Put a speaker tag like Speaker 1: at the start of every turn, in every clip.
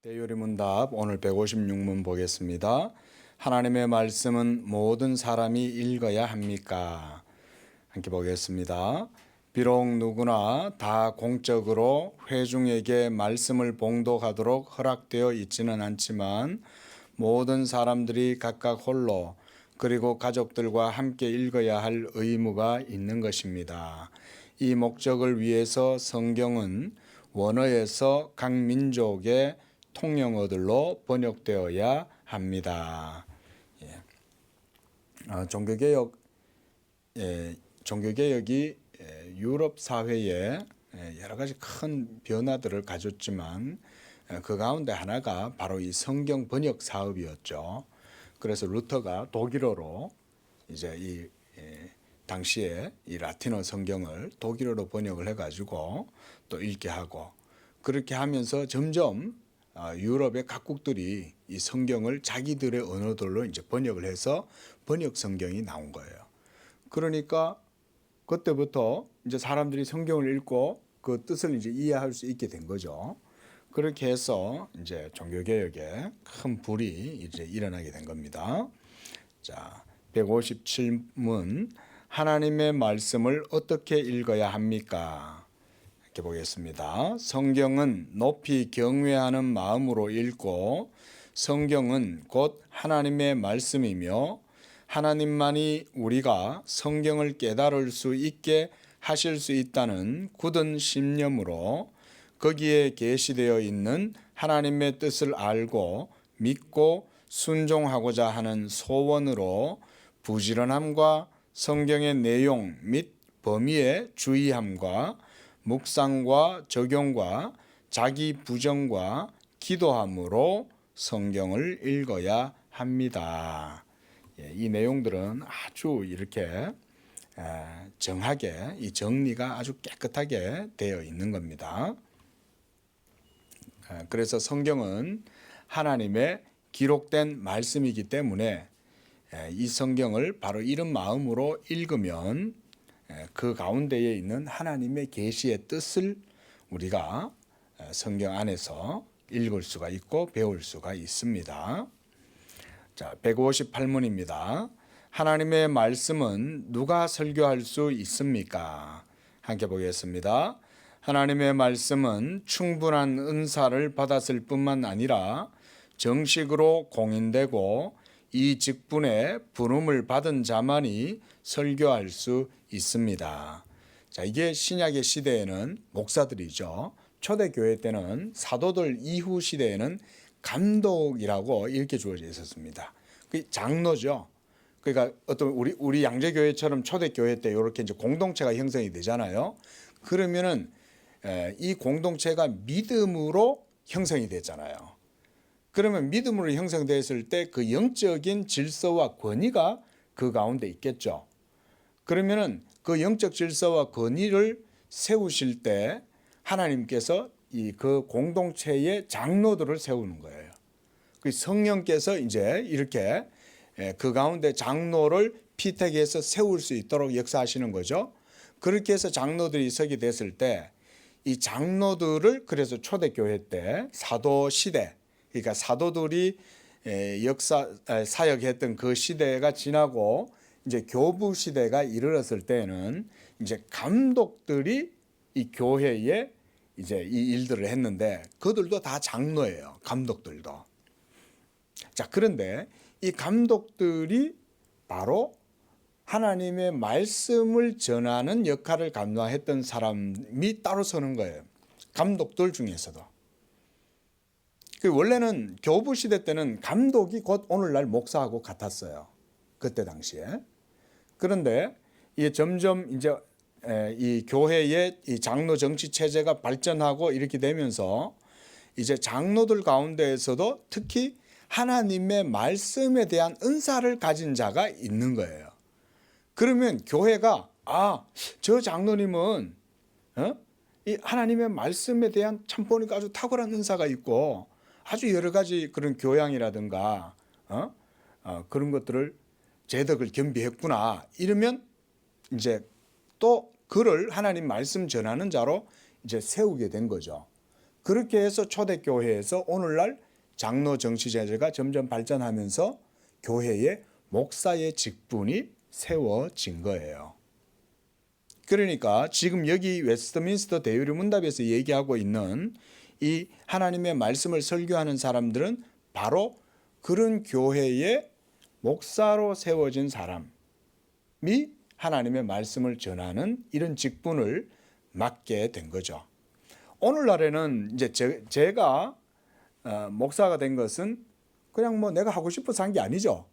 Speaker 1: 대요리문답 오늘 156문 보겠습니다. 하나님의 말씀은 모든 사람이 읽어야 합니까? 함께 보겠습니다. 비록 누구나 다 공적으로 회중에게 말씀을 봉독하도록 허락되어 있지는 않지만 모든 사람들이 각각 홀로 그리고 가족들과 함께 읽어야 할 의무가 있는 것입니다. 이 목적을 위해서 성경은 원어에서 각 민족의 통용어들로 번역되어야 합니다. 종교개혁이 유럽 사회에 여러 가지 큰 변화들을 가졌지만 그 가운데 하나가 바로 이 성경 번역 사업이었죠. 그래서 루터가 독일어로 이제 이 당시에 이 라틴어 성경을 독일어로 번역을 해가지고 또 읽게 하고 그렇게 하면서 점점 유럽의 각국들이 이 성경을 자기들의 언어들로 이제 번역을 해서 번역 성경이 나온 거예요. 그러니까 그때부터 이제 사람들이 성경을 읽고 그 뜻을 이제 이해할 수 있게 된 거죠. 그렇게 해서 이제 종교개혁에 큰 불이 이제 일어나게 된 겁니다. 자, 157문 하나님의 말씀을 어떻게 읽어야 합니까? 이렇게 보겠습니다. 성경은 높이 경외하는 마음으로 읽고 성경은 곧 하나님의 말씀이며 하나님만이 우리가 성경을 깨달을 수 있게 하실 수 있다는 굳은 신념으로 거기에 계시되어 있는 하나님의 뜻을 알고 믿고 순종하고자 하는 소원으로 부지런함과 성경의 내용 및 범위에 주의함과 묵상과 적용과 자기 부정과 기도함으로 성경을 읽어야 합니다. 이 내용들은 아주 이렇게 정하게 이 정리가 아주 깨끗하게 되어 있는 겁니다. 그래서 성경은 하나님의 기록된 말씀이기 때문에 이 성경을 바로 이런 마음으로 읽으면 그 가운데에 있는 하나님의 계시의 뜻을 우리가 성경 안에서 읽을 수가 있고 배울 수가 있습니다. 자, 158문입니다. 하나님의 말씀은 누가 설교할 수 있습니까? 함께 보겠습니다. 하나님의 말씀은 충분한 은사를 받았을 뿐만 아니라 정식으로 공인되고 이 직분에 부름을 받은 자만이 설교할 수 있습니다. 자, 이게 신약의 시대에는 목사들이죠. 초대교회 때는 사도들 이후 시대에는 감독이라고 이렇게 주어져 있었습니다. 그 장로죠. 그러니까 어떤 우리 양재교회처럼 초대교회 때 이렇게 이제 공동체가 형성이 되잖아요. 그러면은 이 공동체가 믿음으로 형성이 됐잖아요. 그러면 믿음으로 형성됐을 때 그 영적인 질서와 권위가 그 가운데 있겠죠. 그러면은 그 영적 질서와 권위를 세우실 때 하나님께서 그 공동체의 장로들을 세우는 거예요. 그 성령께서 이제 이렇게 그 가운데 장로를 피택해서 세울 수 있도록 역사하시는 거죠. 그렇게 해서 장로들이 서게 됐을 때 이 장로들을 그래서 초대교회 때 사도 시대, 그러니까 사도들이 사역했던 그 시대가 지나고 이제 교부 시대가 이르렀을 때는 이제 감독들이 이 교회에 이제 이 일들을 했는데 그들도 다 장로예요. 감독들도. 자, 그런데 이 감독들이 바로 하나님의 말씀을 전하는 역할을 감당했던 사람이 따로 서는 거예요. 감독들 중에서도. 원래는 교부 시대 때는 감독이 곧 오늘날 목사하고 같았어요. 그때 당시에. 그런데 이게 점점 이제 이 교회의 이 장로 정치 체제가 발전하고 이렇게 되면서 이제 장로들 가운데에서도 특히 하나님의 말씀에 대한 은사를 가진 자가 있는 거예요. 그러면 교회가 저 장로님은 이 하나님의 말씀에 대한 참 보니까 아주 탁월한 은사가 있고 아주 여러 가지 그런 교양이라든가 그런 것들을 재덕을 겸비했구나. 이러면 이제 또 그를 하나님 말씀 전하는 자로 이제 세우게 된 거죠. 그렇게 해서 초대교회에서 오늘날 장로 정치제도가 점점 발전하면서 교회에 목사의 직분이 세워진 거예요. 그러니까 지금 여기 웨스트민스터 대유리 문답에서 얘기하고 있는 이 하나님의 말씀을 설교하는 사람들은 바로 그런 교회의 목사로 세워진 사람이 하나님의 말씀을 전하는 이런 직분을 맡게 된 거죠. 오늘날에는 이제 제가 목사가 된 것은 그냥 뭐 내가 하고 싶어서 한 게 아니죠.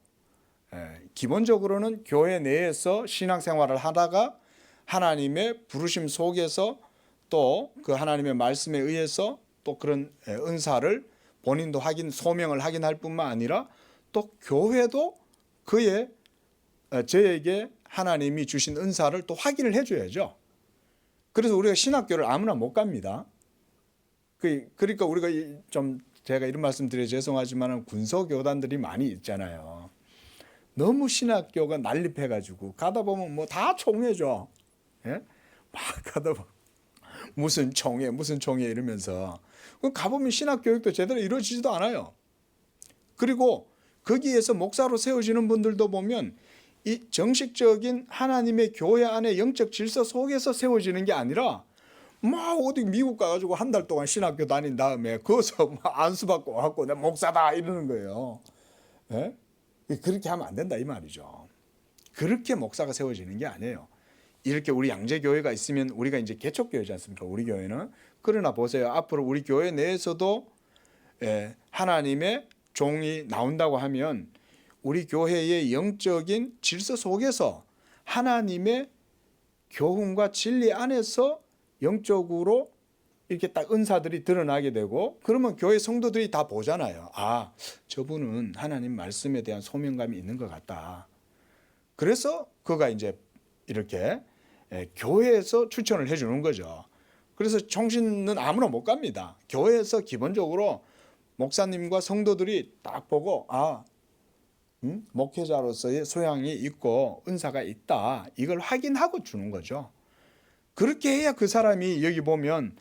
Speaker 1: 기본적으로는 교회 내에서 신앙생활을 하다가 하나님의 부르심 속에서 또 그 하나님의 말씀에 의해서 또 그런 은사를 본인도 소명을 확인할 뿐만 아니라 또 교회도 저에게 하나님이 주신 은사를 또 확인을 해줘야죠. 그래서 우리가 신학교를 아무나 못 갑니다. 그러니까 우리가 좀 제가 이런 말씀 드려 죄송하지만 군소교단들이 많이 있잖아요. 너무 신학교가 난립해가지고 가다 보면 뭐 다 총회죠. 예? 막 가다 보면 무슨 총회 이러면서 가보면 신학교육도 제대로 이루어지지도 않아요. 그리고 거기에서 목사로 세워지는 분들도 보면 이 정식적인 하나님의 교회 안에 영적 질서 속에서 세워지는 게 아니라 막 어디 미국 가가지고 한 달 동안 신학교 다닌 다음에 거기서 안수받고 와갖고 내가 목사다 이러는 거예요. 예? 그렇게 하면 안 된다 이 말이죠. 그렇게 목사가 세워지는 게 아니에요. 이렇게 우리 양재교회가 있으면 우리가 이제 개척교회지 않습니까? 우리 교회는. 그러나 보세요. 앞으로 우리 교회 내에서도 하나님의 종이 나온다고 하면 우리 교회의 영적인 질서 속에서 하나님의 교훈과 진리 안에서 영적으로 이렇게 딱 은사들이 드러나게 되고 그러면 교회 성도들이 다 보잖아요. 아, 저분은 하나님 말씀에 대한 소명감이 있는 것 같다. 그래서 그가 이제 이렇게 교회에서 추천을 해주는 거죠. 그래서 총신은 아무나 못 갑니다. 교회에서 기본적으로 목사님과 성도들이 딱 보고 목회자로서의 소양이 있고 은사가 있다. 이걸 확인하고 주는 거죠. 그렇게 해야 그 사람이 여기 보면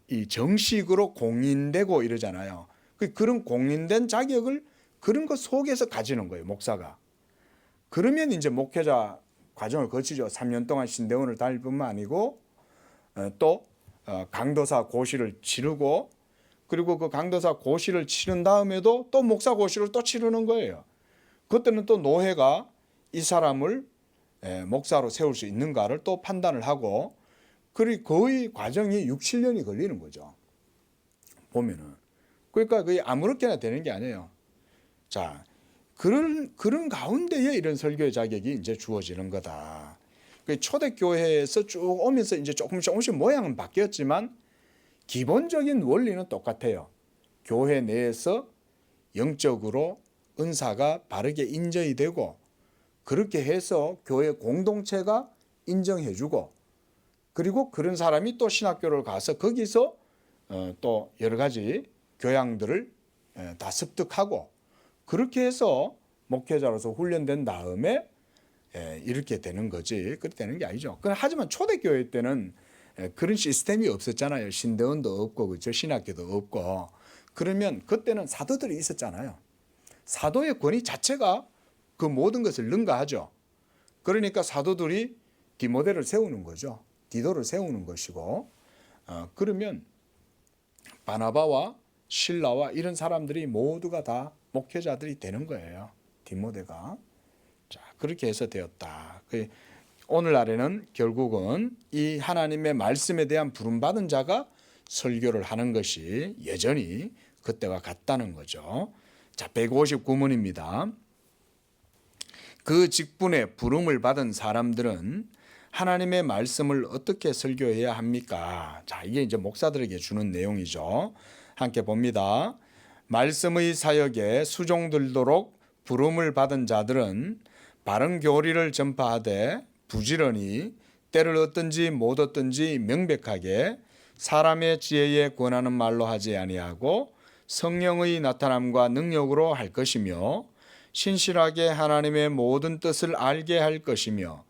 Speaker 1: 이 정식으로 공인되고 이러잖아요. 그런 공인된 자격을 그런 것 속에서 가지는 거예요. 목사가. 그러면 이제 목회자 과정을 거치죠. 3년 동안 신대원을 다닐 뿐만 아니고 또 강도사 고시를 치르고 그리고 그 강도사 고시를 치른 다음에도 또 목사 고시를 또 치르는 거예요. 그때는 또 노회가 이 사람을 목사로 세울 수 있는가를 또 판단을 하고 그리고 거의 과정이 6, 7년이 걸리는 거죠. 보면은. 그러니까 그게 아무렇게나 되는 게 아니에요. 자, 그런 가운데에 이런 설교의 자격이 이제 주어지는 거다. 초대교회에서 쭉 오면서 이제 조금씩 모양은 바뀌었지만 기본적인 원리는 똑같아요. 교회 내에서 영적으로 은사가 바르게 인정이 되고 그렇게 해서 교회 공동체가 인정해주고 그리고 그런 사람이 또 신학교를 가서 거기서 또 여러 가지 교양들을 다 습득하고 그렇게 해서 목회자로서 훈련된 다음에 이렇게 되는 거지. 그렇게 되는 게 아니죠. 하지만 초대교회 때는 그런 시스템이 없었잖아요. 신대원도 없고 그렇죠. 신학교도 없고. 그러면 그때는 사도들이 있었잖아요. 사도의 권위 자체가 그 모든 것을 능가하죠. 그러니까 사도들이 디모데를 세우는 거죠. 디도를 세우는 것이고 그러면 바나바와 실라와 이런 사람들이 모두가 다 목회자들이 되는 거예요. 디모데가. 자, 그렇게 해서 되었다. 오늘날에는 결국은 이 하나님의 말씀에 대한 부름받은 자가 설교를 하는 것이 여전히 그때와 같다는 거죠. 자, 159문입니다. 그 직분에 부름을 받은 사람들은 하나님의 말씀을 어떻게 설교해야 합니까? 자, 이게 이제 목사들에게 주는 내용이죠. 함께 봅니다. 말씀의 사역에 수종들도록 부름을 받은 자들은 바른 교리를 전파하되 부지런히 때를 얻든지 못 얻든지 명백하게 사람의 지혜에 권하는 말로 하지 아니하고 성령의 나타남과 능력으로 할 것이며 신실하게 하나님의 모든 뜻을 알게 할 것이며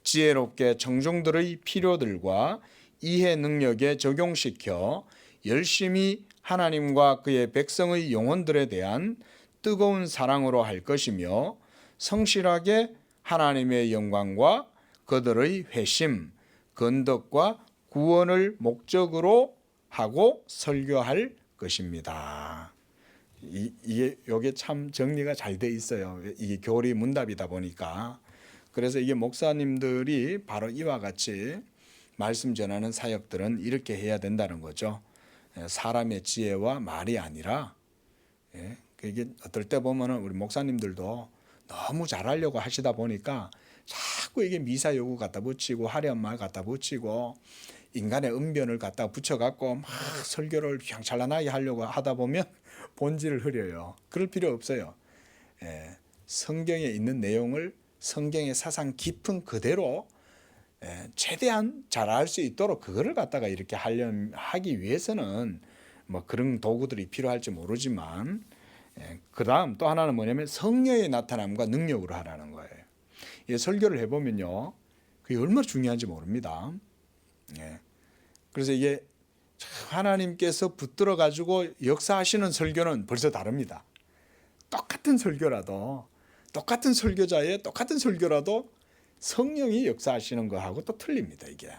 Speaker 1: 지혜롭게 청중들의 필요들과 이해 능력에 적용시켜 열심히 하나님과 그의 백성의 영혼들에 대한 뜨거운 사랑으로 할 것이며 성실하게 하나님의 영광과 그들의 회심, 건덕과 구원을 목적으로 하고 설교할 것입니다. 이게 참 정리가 잘 돼 있어요. 이게 교리 문답이다 보니까. 그래서 이게 목사님들이 바로 이와 같이 말씀 전하는 사역들은 이렇게 해야 된다는 거죠. 사람의 지혜와 말이 아니라, 이게 어떨 때 보면은 우리 목사님들도 너무 잘하려고 하시다 보니까 자꾸 이게 미사 요구 갖다 붙이고 화려한 말 갖다 붙이고 인간의 언변을 갖다 붙여갖고 막 설교를 그냥 잘나게 하려고 하다 보면 본질을 흐려요. 그럴 필요 없어요. 성경에 있는 내용을 성경의 사상 깊은 그대로 최대한 잘할 수 있도록 그거를 갖다가 이렇게 하기 위해서는 뭐 그런 도구들이 필요할지 모르지만 그 다음 또 하나는 뭐냐면 성령의 나타남과 능력으로 하라는 거예요. 설교를 해보면요, 그게 얼마나 중요한지 모릅니다. 그래서 이게 하나님께서 붙들어 가지고 역사하시는 설교는 벌써 다릅니다. 똑같은 설교라도, 똑같은 설교자의 똑같은 설교라도 성령이 역사하시는 거하고 또 틀립니다, 이게.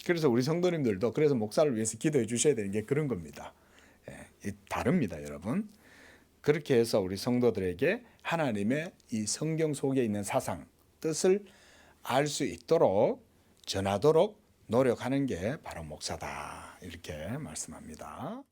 Speaker 1: 그래서 우리 성도님들도 그래서 목사를 위해서 기도해 주셔야 되는 게 그런 겁니다. 다릅니다, 여러분. 그렇게 해서 우리 성도들에게 하나님의 이 성경 속에 있는 사상, 뜻을 알 수 있도록 전하도록 노력하는 게 바로 목사다, 이렇게 말씀합니다.